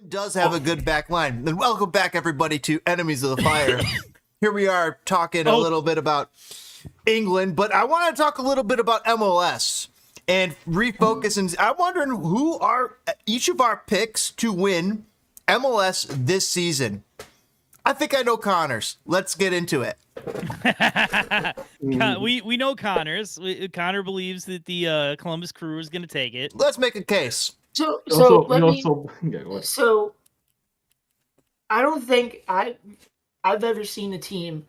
does have a good back line. And welcome back, everybody, to Enemies of the Fire. Here we are talking a little bit about England, but I want to talk a little bit about MLS and refocus. And I'm wondering who are each of our picks to win MLS this season. I think I know Conor's. Let's get into it. We know Conor's. Konor believes that the Columbus Crew is going to take it. Let's make a case. So I don't think I've ever seen a team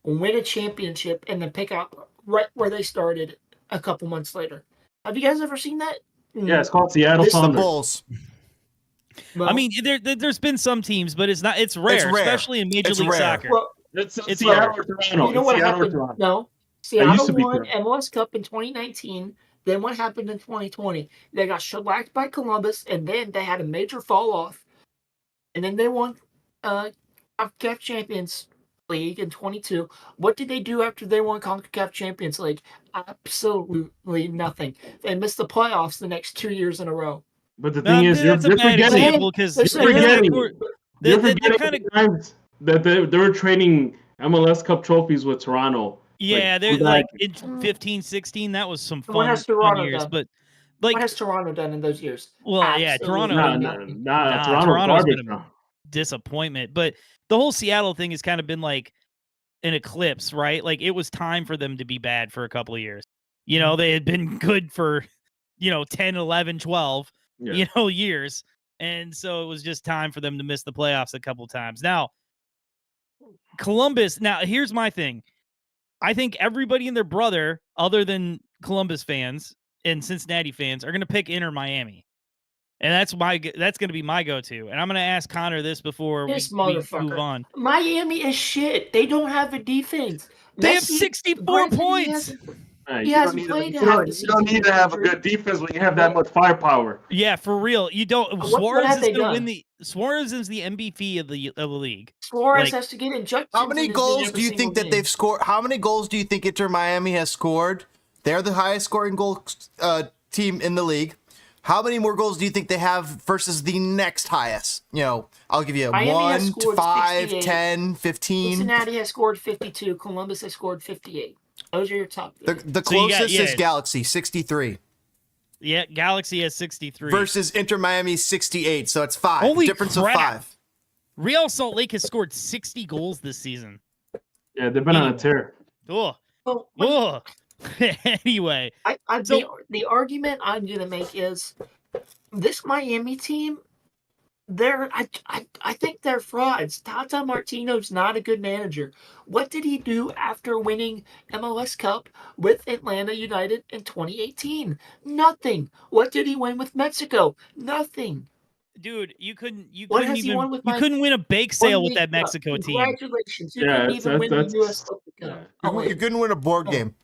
win a championship and then pick out right where they started a couple months later. Have you guys ever seen that? Yeah, it's called Seattle Sounders. The Bulls. Well, I mean, there's been some teams, but it's rare, especially in Major League Soccer. Well, it's Seattle or Toronto. You know what happened? No, Seattle won fair. MLS Cup in 2019. Then what happened in 2020? They got shellacked by Columbus, and then they had a major fall off. And then they won CONCACAF Champions League in 22. What did they do after they won CONCACAF Champions League? Absolutely nothing. They missed the playoffs the next 2 years in a row. But the thing is, you're forgetting that they were trading MLS Cup trophies with Toronto. Yeah, they're like in 15, 16. That was some fun, what has Toronto years. Done? But like, what has Toronto done in those years? Well, yeah, Toronto. Toronto's been a disappointment. But the whole Seattle thing has kind of been like an eclipse, right? Like it was time for them to be bad for a couple of years. You know, they had been good for 10, 11, 12 years, and so it was just time for them to miss the playoffs a couple times. Now, Columbus. Now, here's my thing. I think everybody and their brother, other than Columbus fans and Cincinnati fans, are going to pick Inter Miami, and that's going to be my go-to. And I'm going to ask Konor this before we move on. Miami is shit. They don't have a defense. They have 64 points. You don't need to have a good defense when you have that much firepower. Yeah, for real. You don't. Suarez is going to win the. Suarez is the MVP of the league. Suarez has to get injections. How many goals do you think that they've scored? How many goals do you think Inter Miami has scored? They're the highest scoring goal team in the league. How many more goals do you think they have versus the next highest? I'll give you Miami 1, 5, 10, 15. Cincinnati has scored 52. Columbus has scored 58. Those are your top. The closest is Galaxy, 63. Yeah, Galaxy has 63. Versus Inter Miami, 68. So it's 5. Holy difference crap. of 5. Real Salt Lake has scored 60 goals this season. Yeah, they've been on a tear. Anyway. The argument I'm going to make is this Miami team, I think they're frauds. Tata Martino's not a good manager. What did he do after winning MLS Cup with Atlanta United in 2018? Nothing. What did he win with Mexico? Nothing. Dude, you couldn't win a bake sale with that Mexico team. Congratulations. You couldn't even win the US Open Cup. You couldn't win a board game.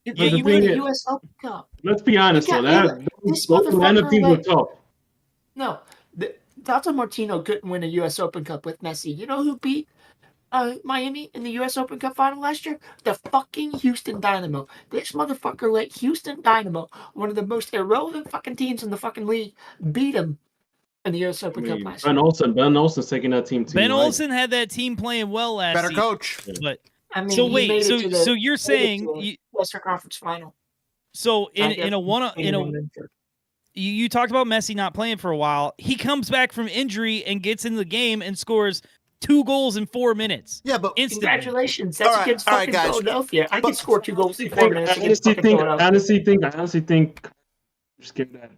You win the US Open Cup. Let's be honest, though. Those Atlanta teams were tough. No. Tata Martino couldn't win a U.S. Open Cup with Messi. You know who beat Miami in the U.S. Open Cup final last year? The fucking Houston Dynamo. This motherfucker let Houston Dynamo, one of the most irrelevant fucking teams in the fucking league, beat him in the U.S. Open Cup last year. Ben Olsen's taking that team too. Ben Olsen had that team playing well last season. Better coach. But I mean, so wait, so you're saying Western Conference final. So You talked about Messi not playing for a while. He comes back from injury and gets in the game and scores 2 goals in 4 minutes. Yeah, but instantly. Congratulations. That's against fucking Philadelphia. I can score 2 goals in 4 minutes. I honestly think just give that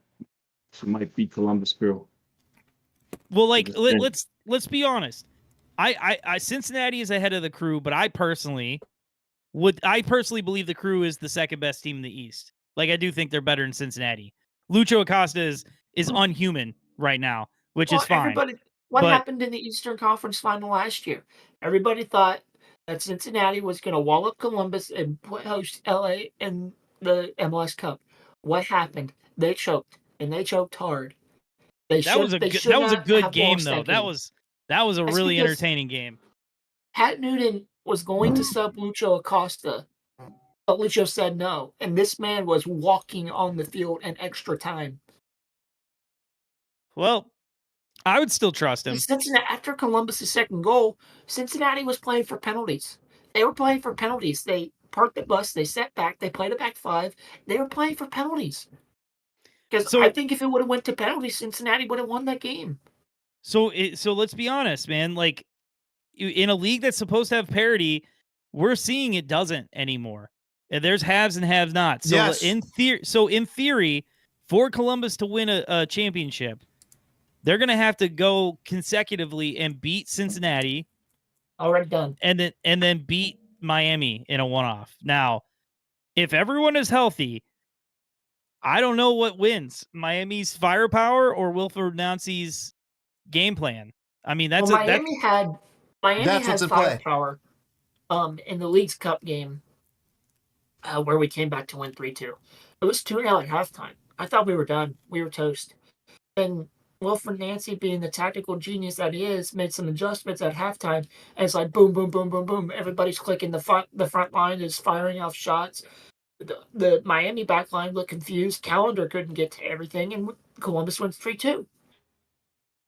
might be Columbus Crew. Well, let's be honest. I Cincinnati is ahead of the Crew, but I personally believe the Crew is the second best team in the East. Like I do think they're better than Cincinnati. Lucho Acosta is unhuman right now, which is fine. What happened in the Eastern Conference final last year? Everybody thought that Cincinnati was going to wall up Columbus and host LA in the MLS Cup. What happened? They choked, and they choked hard. That was a good game, though. That was a really entertaining game. Pat Newton was going to sub Lucho Acosta. But Lucho said no, and this man was walking on the field in extra time. Well, I would still trust him. Cincinnati, after Columbus' second goal, Cincinnati was playing for penalties. They were playing for penalties. They parked the bus. They sat back. They played a back five. They were playing for penalties. Because I think if it would have went to penalties, Cincinnati would have won that game. So let's be honest, man. Like, in a league that's supposed to have parity, we're seeing it doesn't anymore. And there's haves and have-nots. So Yes. in theory, for Columbus to win a championship, they're going to have to go consecutively and beat Cincinnati. Already done. And then beat Miami in a one-off. Now, if everyone is healthy, I don't know what wins. Miami's firepower or Wilfred Nancy's game plan. I mean, Miami had in firepower in the League's Cup game where we came back to win 3-2. It was 2-0 at halftime. I thought we were done. We were toast. And Wilfred Nancy, being the tactical genius that he is, made some adjustments at halftime. And it's like boom, boom, boom, boom, boom. Everybody's clicking. The front line is firing off shots. The Miami back line looked confused. Calendar couldn't get to everything, and Columbus wins 3-2.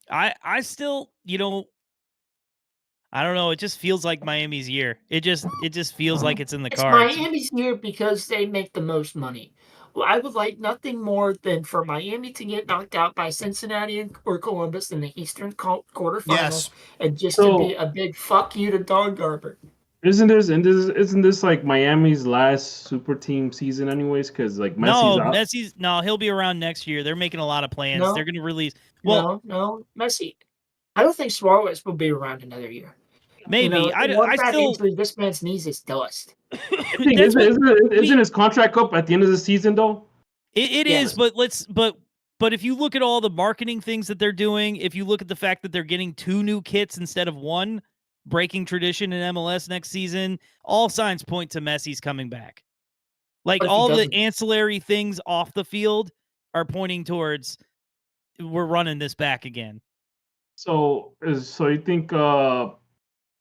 I still, I don't know. It just feels like Miami's year. It just feels like it's in the cards. It's Miami's year because they make the most money. Well, I would like nothing more than for Miami to get knocked out by Cincinnati or Columbus in the Eastern quarterfinals, and just to be a big fuck you to Don Garber. Isn't this like Miami's last super team season anyways? Because like Messi's out. He'll be around next year. They're making a lot of plans. They're going to release. No, Messi. I don't think Suarez will be around another year. Maybe this man's knees is dust. Isn't his contract up at the end of the season though? It is, but if you look at all the marketing things that they're doing, if you look at the fact that they're getting 2 new kits instead of 1, breaking tradition in MLS next season, all signs point to Messi's coming back. Like all the ancillary things off the field are pointing towards we're running this back again. So you think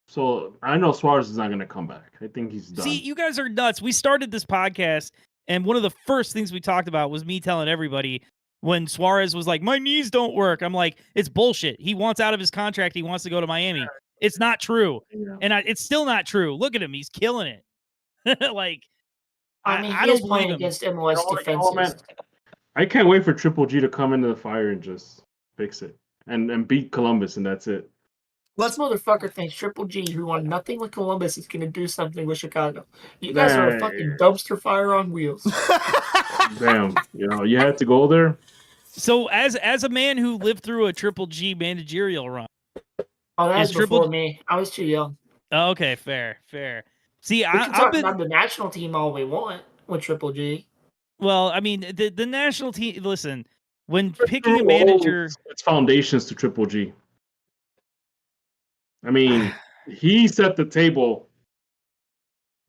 so I know Suarez is not going to come back. I think he's done. See, you guys are nuts. We started this podcast, and one of the first things we talked about was me telling everybody when Suarez was like, my knees don't work. I'm like, it's bullshit. He wants out of his contract. He wants to go to Miami. It's not true. Yeah. And it's still not true. Look at him. He's killing it. Like, I don't playing against MLS defenses. I can't wait for Triple G to come into the fire and just fix it and beat Columbus, and that's it. This motherfucker thinks Triple G, who won nothing with Columbus, is going to do something with Chicago. You guys are a fucking dumpster fire on wheels. Damn, you had to go there. So, as a man who lived through a Triple G managerial run, oh, that was before me. I was too young. Oh, okay, fair. See, I've been on the national team all we want with Triple G. Well, I mean, the national team. Listen, when picking a manager, it's foundations to Triple G. I mean, he set the table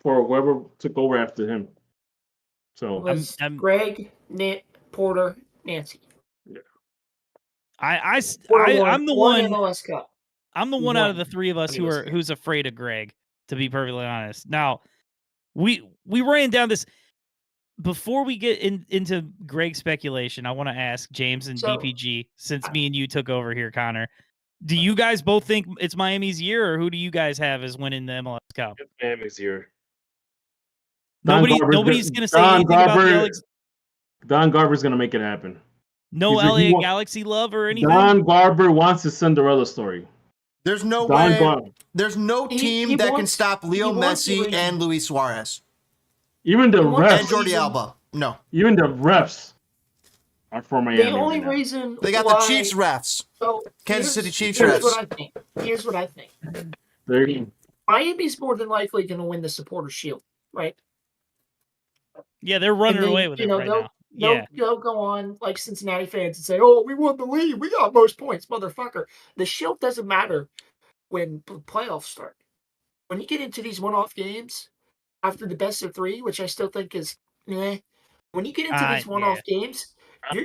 for whoever took over after him. So I'm Greg, Nick, Porter, Nancy. Yeah. I'm the one. MLS Cup. I'm the one out of the 3 of us who's afraid of Greg, to be perfectly honest. Now, we ran down this before we get into Greg's speculation. I want to ask James and DPG, since me and you took over here, Connor. Do you guys both think it's Miami's year, or who do you guys have as winning the MLS Cup? It's Miami's year. Nobody's going to say anything about the Don Garber's going to make it happen. No LA Galaxy love or anything? Don Garber wants a Cinderella story. There's no way. There's no team that can stop Leo Messi and Luis Suarez. Even the refs. And Jordi Alba. No. Even the refs are for Miami. The only reason they got the Chiefs refs. So Kansas City Chiefs refs. Here's what I think. There you go. Miami's more than likely going to win the Supporters' Shield, right? Yeah, they're running away with it right now. They'll go on like Cincinnati fans and say, "Oh, we won the league. We got most points, motherfucker." The Shield doesn't matter when playoffs start. When you get into these one-off games after the best of 3, which I still think is, when you get into these one-off games,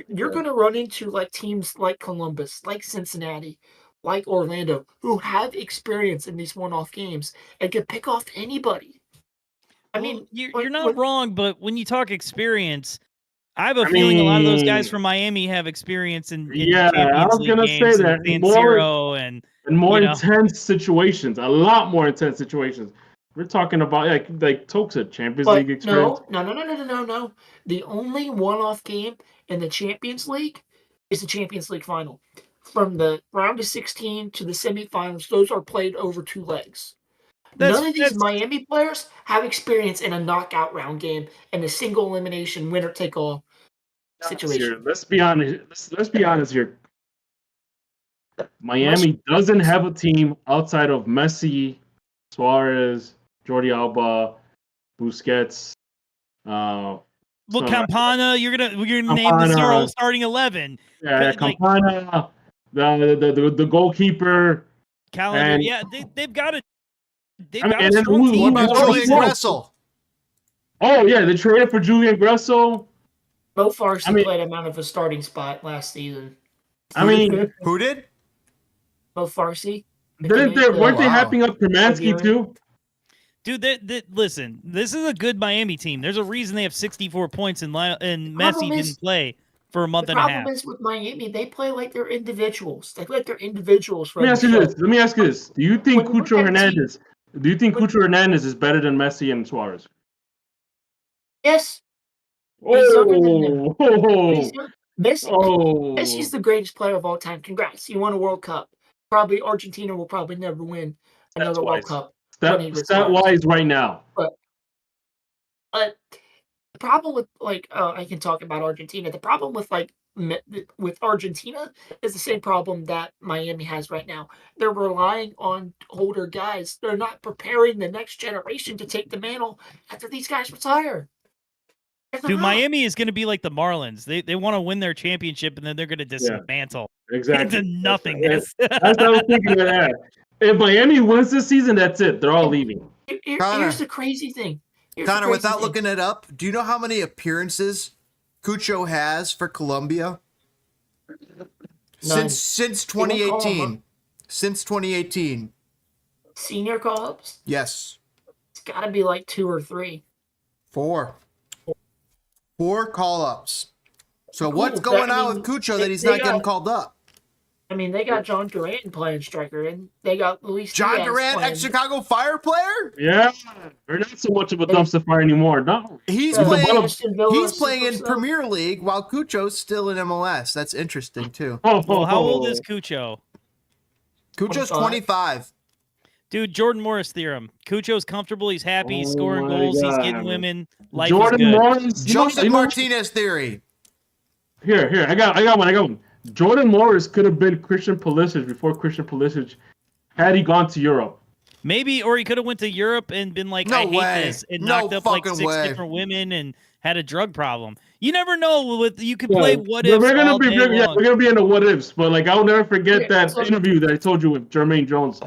you're going to run into like teams like Columbus, like Cincinnati, like Orlando, who have experience in these one-off games and can pick off anybody. I mean, you're not wrong, but when you talk experience, I have a feeling a lot of those guys from Miami have experience in I Champions was League gonna games say that and San Siro and more intense situations, a lot more intense situations. We're talking about like Toke said, Champions League experience. No. The only one-off game in the Champions League is the Champions League final. From the round of 16 to the semifinals, those are played over 2 legs. None of these Miami players have experience in a knockout round game and a single elimination winner-take-all situation. Let's be honest. Let's be honest here. Miami doesn't have a team outside of Messi, Suarez, Jordi Alba, Busquets. Campana. You're gonna name this our whole starting 11. Yeah, Campana, the goalkeeper. Calendar. They've got a and strong team. What about Julian Gressel? Oh yeah, they traded for Julian Gressel. Bo Farsi played him out of a starting spot last season. Who did? Bo Farsi. Weren't they hyping up Permansky too? Dude, listen, this is a good Miami team. There's a reason they have 64 points and Messi didn't play for a month and a half. The problem is with Miami, they play like they're individuals. They play like they're individuals. Let me ask you this. Do you think Cucho Hernandez is better than Messi and Suarez? Yes. Messi's the greatest player of all time. Congrats. You won a World Cup. Probably Argentina will probably never win another World Cup. Stat-wise right now. But the problem with I can talk about Argentina. The problem with Argentina is the same problem that Miami has right now. They're relying on older guys. They're not preparing the next generation to take the mantle after these guys retire. Dude, Miami is going to be like the Marlins. They want to win their championship and then they're going to dismantle into nothingness. That's what I was thinking of that. If Miami wins this season, that's it. They're all leaving. Here's the crazy thing. Connor, without looking it up, do you know how many appearances Cucho has for Colombia? Since 2018. Since 2018. Senior call-ups? Yes. It's got to be like 2 or 3. 4 call-ups. So what's going on with Cucho that he's not getting called up? I mean, they got John Durant playing striker, and they got Luis John Diaz Durant, playing. ex-Chicago Fire player? Yeah, they're not so much of a dumpster fire anymore. No, he's playing in Premier League while Cucho's still in MLS. That's interesting too. Well, how old is Cucho? Cucho's 25. Dude, Jordan Morris theorem. Cucho's comfortable. He's happy. He's scoring goals. He's getting women. Life is good. Morris, Joseph Martinez theory. Here. I got one. Jordan Morris could have been Christian Pulisic before Christian Pulisic had he gone to Europe. Maybe, or he could have went to Europe and been like, I hate this, and knocked up like 6 different women and had a drug problem. You never know. You can play what ifs. We're gonna be in the what ifs, but I'll never forget that interview that I told you with Jermaine Jones.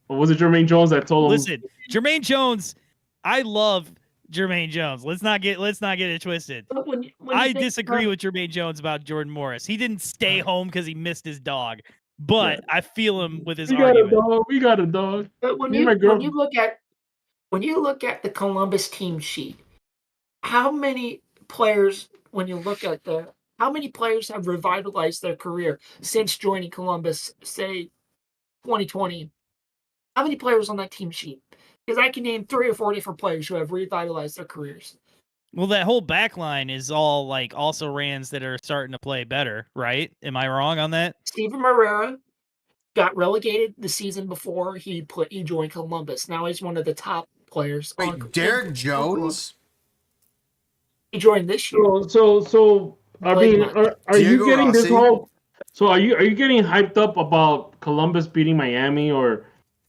Or was it Jermaine Jones that told him? Listen, Jermaine Jones, I love Jermaine Jones. Let's not get it twisted. I disagree with Jermaine Jones about Jordan Morris. He didn't stay home because he missed his dog, but I feel him with his argument. We got a dog. But when you look at the Columbus team sheet, how many players? How many players have revitalized their career since joining Columbus? Say 2020. How many players on that team sheet? Because I can name 3 or 4 different players who have revitalized their careers. Well, that whole back line is all also rans that are starting to play better, right? Am I wrong on that? Steven Moreira got relegated the season before he joined Columbus. Now he's one of the top players. Wait, Derek Jones? He joined this year. So I mean, are you getting this whole? So are you getting hyped up about Columbus beating Miami or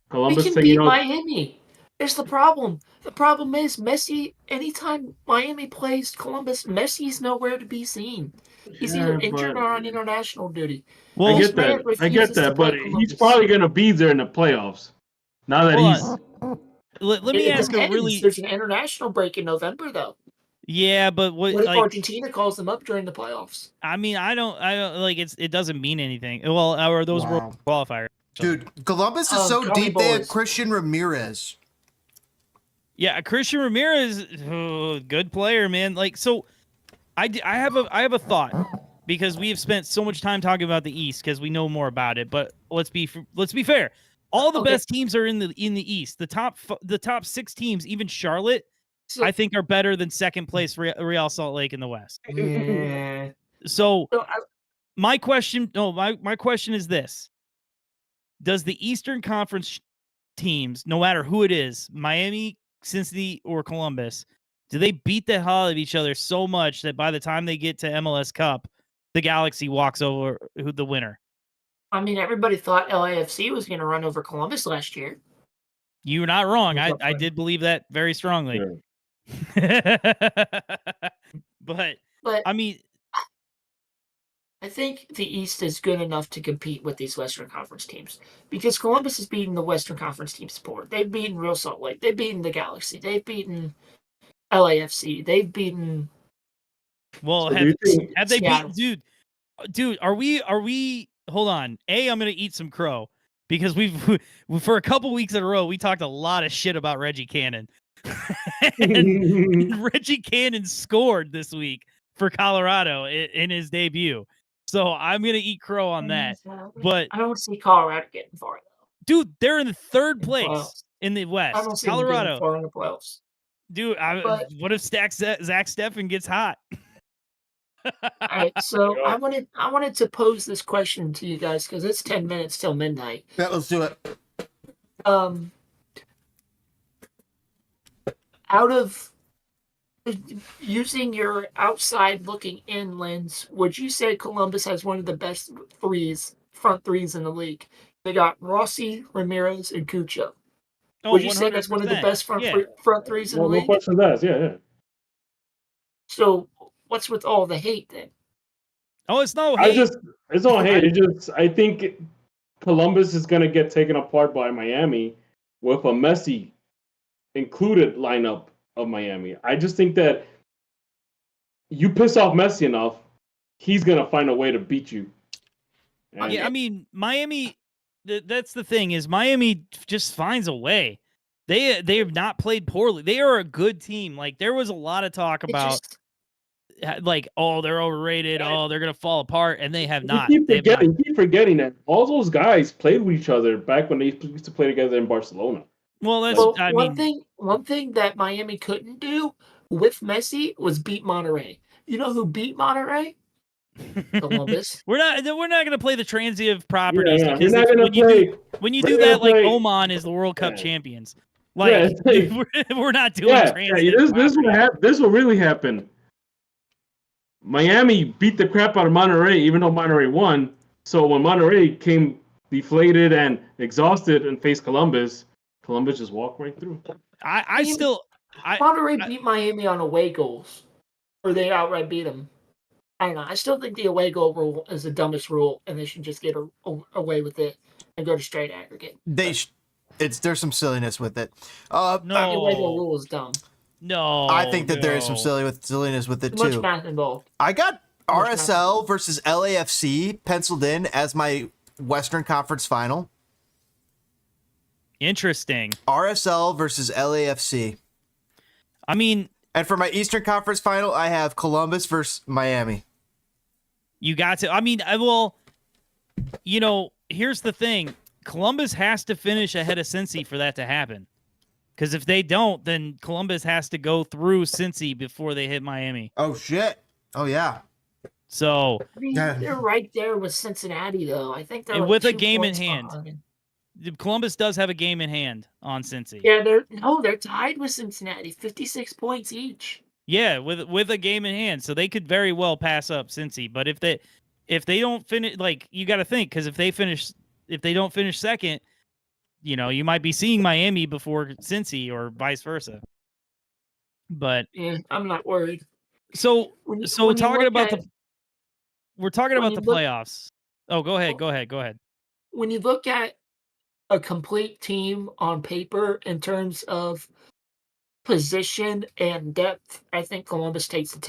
Columbus? We can beat Miami. Here's the problem. The problem is Messi. Anytime Miami plays Columbus, Messi's nowhere to be seen. He's either injured or on international duty. Well, I get that, but he's probably going to be there in the playoffs. Now that Let me ask a really. There's an international break in November, though. Yeah, but what if Argentina calls them up during the playoffs? I mean, I don't like it doesn't mean anything. Well, or those world qualifiers. Dude, Columbus is so deep. They have Christian Ramirez. Yeah, Christian Ramirez, good player, man. I have a thought because we have spent so much time talking about the East because we know more about it. But let's be fair. All the best teams are in the East. The top 6 teams, even Charlotte, I think are better than second place Real Salt Lake in the West. Yeah. So my question is this: does the Eastern Conference teams, no matter who it is, Miami, Cincinnati, or Columbus, do they beat the hell out of each other so much that by the time they get to MLS Cup, the Galaxy walks over the winner? I mean, everybody thought LAFC was going to run over Columbus last year. You're not wrong. I did believe that very strongly. Yeah. But But I mean, I think the East is good enough to compete with these Western Conference teams because Columbus has beaten the Western Conference teams before. They've beaten Real Salt Lake. They've beaten the Galaxy. They've beaten LAFC. They've beaten. Well, So have they beaten, dude? Are we? Hold on. I'm gonna eat some crow because we've for a couple weeks in a row we talked a lot of shit about Reggie Cannon, and Reggie Cannon scored this week for Colorado in his debut. So I'm gonna eat crow on that. But I don't see Colorado getting far though. Dude, they're in the third place in the West. I don't see Colorado them getting far in the playoffs. Dude, what if Zach Steffen gets hot? All right, so I wanted to pose this question to you guys because it's 10 minutes till midnight. Yeah, let's do it. Out of using your outside looking in lens, would you say Columbus has one of the best front threes in the league? They got Rossi, Ramirez, and Cucho. Would you say that's one of the best front threes in the league? No question that, yeah. So what's with all the hate then? Oh, it's no hate. It's all hate. I think Columbus is gonna get taken apart by Miami with a Messi included lineup of Miami. I just think that you piss off Messi enough, he's gonna find a way to beat you. And I mean, Miami. That's the thing is Miami just finds a way. They have not played poorly. They are a good team. Like there was a lot of talk about like, oh, they're overrated. Oh, they're gonna fall apart, and they have not. You keep forgetting that all those guys played with each other back when they used to play together in Barcelona. Well, one thing that Miami couldn't do with Messi was beat Monterrey. You know who beat Monterrey? Columbus. We're not going to play the transitive properties because when you do that, like Oman is the World Cup champions. Like we're not doing transitive. This will really happen. Miami beat the crap out of Monterrey, even though Monterrey won. So when Monterrey came deflated and exhausted and faced Columbus just walked right through. Monterrey beat Miami on away goals, or they outright beat them. I don't know. I still think the away goal rule is the dumbest rule, and they should just get away with it and go to straight aggregate. There's some silliness with it. No, the away goal rule is dumb. No, I think that there is some silliness with it too. Much math involved. I got RSL versus LAFC penciled in as my Western Conference final. Interesting. RSL versus LAFC. I mean, and for my Eastern Conference final, I have Columbus versus Miami. You got to. I mean, here's the thing. Columbus has to finish ahead of Cincy for that to happen. Because if they don't, then Columbus has to go through Cincy before they hit Miami. Oh, shit. Oh, yeah. So they're right there with Cincinnati, though. I think they're with a game in hand. Columbus does have a game in hand on Cincy. Yeah, they're tied with Cincinnati, 56 points each. Yeah, with a game in hand, so they could very well pass up Cincy. But if they don't finish, like you got to think, because if they don't finish second, you might be seeing Miami before Cincy or vice versa. But yeah, I'm not worried. So talking about the playoffs. Oh, go ahead. When you look at a complete team on paper in terms of position and depth, I think Columbus takes the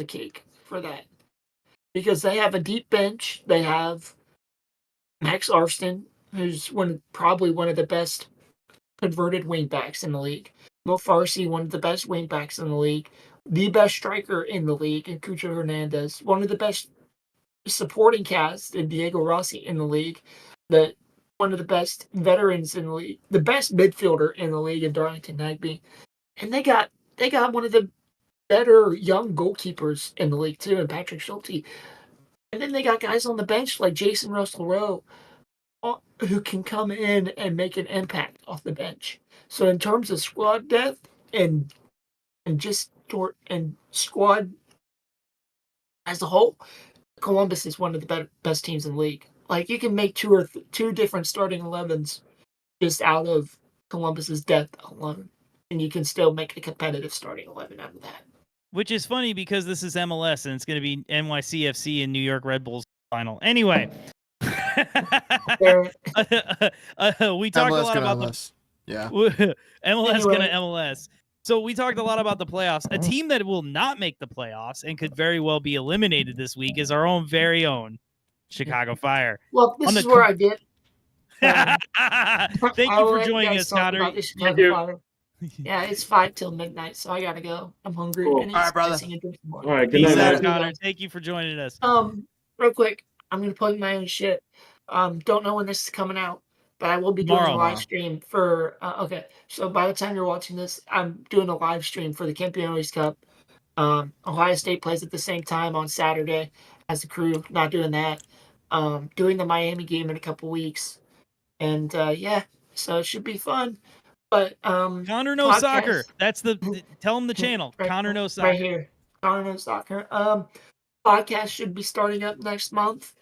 cake for that. Because they have a deep bench. They have Max Arston, who's probably one of the best converted wingbacks in the league. Mo Farsi, one of the best wingbacks in the league. the best striker in the league in Cucho Hernandez, one of the best supporting cast in Diego Rossi in the league, one of the best veterans in the league, the best midfielder in the league in Darlington Nagbe. And they got one of the better young goalkeepers in the league too, and Patrick Schulte. And then they got guys on the bench like Jason Russell Rowe, who can come in and make an impact off the bench. So in terms of squad depth and squad as a whole, Columbus is one of the best teams in the league. Like you can make two different starting 11s just out of Columbus's depth alone, and you can still make a competitive starting 11 out of that. Which is funny because this is MLS and it's going to be NYCFC and New York Red Bulls final. Anyway, we talked a lot about MLS. Yeah. MLS gonna MLS. So we talked a lot about the playoffs. A team that will not make the playoffs and could very well be eliminated this week is our own very own Chicago Fire. Well, this is where I get. Thank you for joining us, Konor. Yeah, it's 5 till midnight, so I gotta go. I'm hungry. Cool. And All right, brother. All right, good Peace night, out, Konor. Thank you for joining us. Real quick, I'm gonna plug my own shit. Don't know when this is coming out, but I will be doing a live stream for. Okay, so by the time you're watching this, I'm doing a live stream for the MLS Cup. Ohio State plays at the same time on Saturday as the Crew. Not doing that. Doing the Miami game in a couple weeks, and yeah, so it should be fun. But Konor knows soccer. That's tell him the channel. Konor knows soccer. Right here. Konor knows soccer. Podcast should be starting up next month.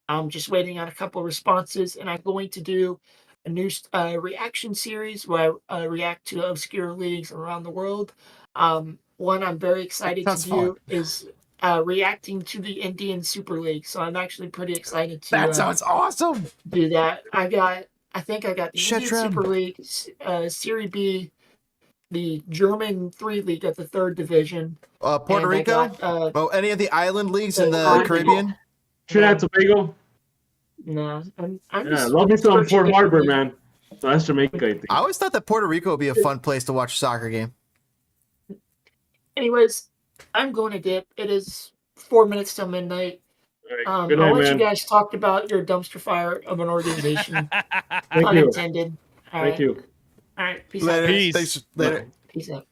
I'm just waiting on a couple of responses, and I'm going to do a new reaction series where I react to obscure leagues around the world. One I'm very excited to do is reacting to the Indian Super League. So I'm actually pretty excited to. That sounds awesome. Do that. I think I got the Indian Super League, Serie B, the German 3 League at the 3rd division. Puerto Rico? Any of the island leagues in the Caribbean? Trinidad Tobago? No. I'm love me some Port Harbor, man. So that's Jamaica, I think. I always thought that Puerto Rico would be a fun place to watch a soccer game. Anyways, I'm going to dip. It is 4 minutes till midnight. Right. Good night, I'll let man. you guys talk about your dumpster fire of an organization. Thank Unintended. you. Thank you. All right. Peace Later. out. Peace. Thanks. Later. Peace out.